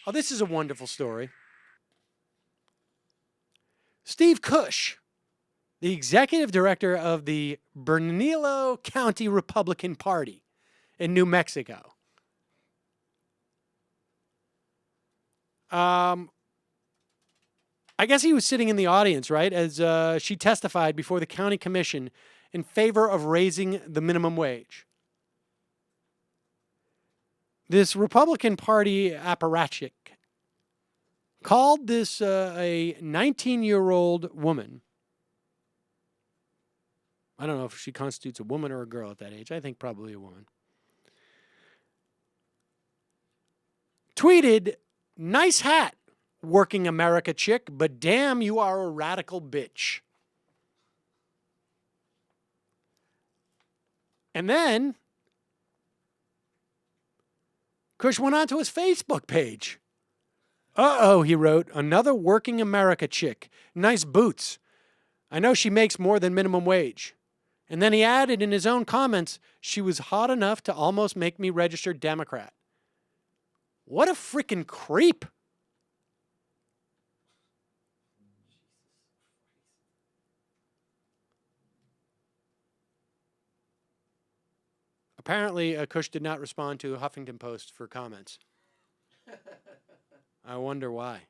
Oh, this is a wonderful story. Steve Kush, the executive director of the Bernalillo County Republican Party in New Mexico. I guess he was sitting in the audience, right, as she testified before the county commission in favor of raising the minimum wage. This Republican Party apparatchik called this a 19-year-old woman. I don't know if she constitutes a woman or a girl at that age. I think probably a woman. Tweeted, "Nice hat, working America chick, but damn, you are a radical bitch." And then Kush went on to his Facebook page. "Uh-oh," he wrote, "another working America chick. Nice boots. I know she makes more than minimum wage." And then he added in his own comments, "She was hot enough to almost make me register Democrat." What a freaking creep. Apparently, Kush did not respond to Huffington Post for comments. I wonder why.